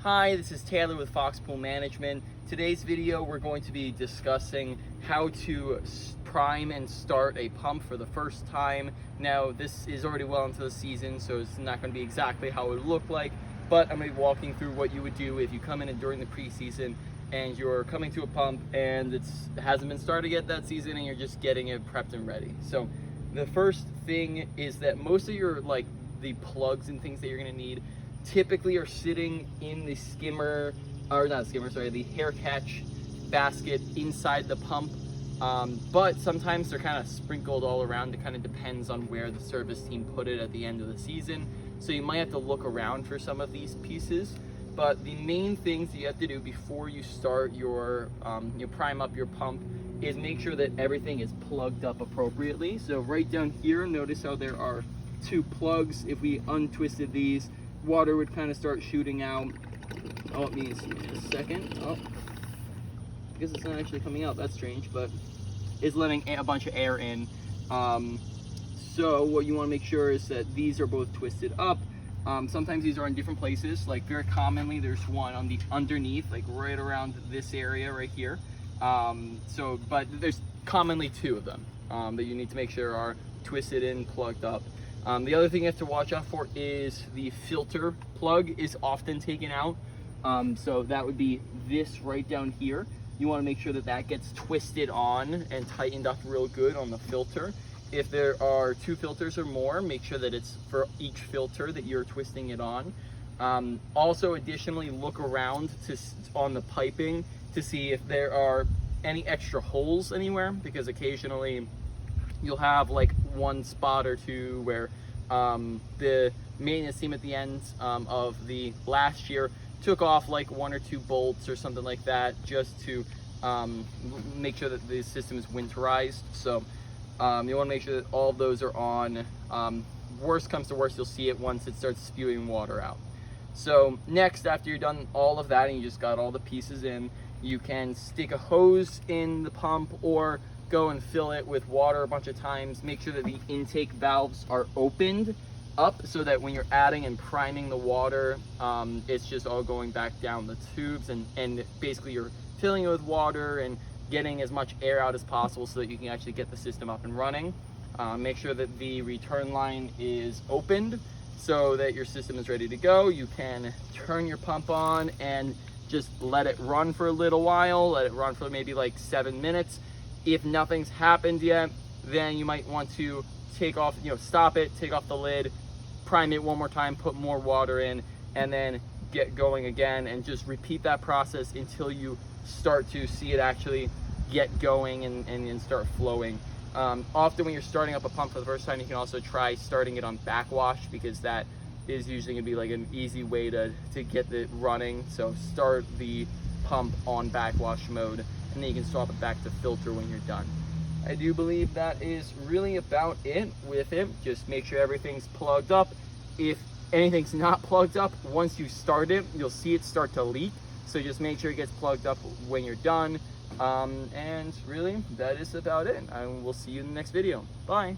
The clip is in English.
Hi, this is Taylor with Fox Pool Management. Today's video we're going to be discussing how to prime and start a pump for the first time. Now this is already well into the season, so it's not going to be exactly how it would look like, but I'm going to be walking through what you would do if you come in during the preseason and you're coming to a pump and it hasn't been started yet that season and you're just getting it prepped and ready. So the first thing is that most of your the plugs and things that you're going to need typically are sitting in the skimmer, or not skimmer, sorry, the hair catch basket inside the pump. But sometimes they're kind of sprinkled all around. It kind of depends on where the service team put it at the end of the season. So you might have to look around for some of these pieces. But the main things that you have to do before you start your, you prime up your pump is make sure that everything is plugged up appropriately. So right down here, notice how there are two plugs. If we untwisted these, water would kind of start shooting out. Oh, let me see just a second. Oh, I guess it's not actually coming out. That's strange, but it's letting a bunch of air in. So what you want to make sure is that these are both twisted up. Sometimes these are in different places. Like very commonly, there's one on the underneath, like right around this area right here. But there's commonly two of them that you need to make sure are twisted in, plugged up. The other thing you have to watch out for is the filter plug is often taken out. So that would be this right down here. You want to make sure that that gets twisted on and tightened up real good on the filter. If there are two filters or more, make sure that it's for each filter that you're twisting it on. Also, additionally, look around on the piping to see if there are any extra holes anywhere, because occasionally you'll have like one spot or two where the maintenance team at the end of the last year took off like one or two bolts or something like that, just to make sure that the system is winterized. So you want to make sure that all of those are on. Worst comes to worst, you'll see it once it starts spewing water out. So next, after you're done all of that and you just got all the pieces in, you can stick a hose in the pump or go and fill it with water a bunch of times. Make sure that the intake valves are opened up so that when you're adding and priming the water, it's just all going back down the tubes, and basically you're filling it with water and getting as much air out as possible so that you can actually get the system up and running. Make sure that the return line is opened so that your system is ready to go. You can turn your pump on and just let it run for a little while. Let it run for maybe like 7 minutes. If nothing's happened yet, then you might want to take off, stop it, take off the lid, prime it one more time, put more water in, and then get going again, and just repeat that process until you start to see it actually get going and start flowing. Often when you're starting up a pump for the first time, you can also try starting it on backwash, because that is usually going to be like an easy way to get it running. So start the pump on backwash mode, and then you can swap it back to filter when you're done. I do believe that is really about it with it. Just make sure everything's plugged up. If anything's not plugged up, once you start it, you'll see it start to leak. So just make sure it gets plugged up when you're done. And really, that is about it. I will see you in the next video. Bye.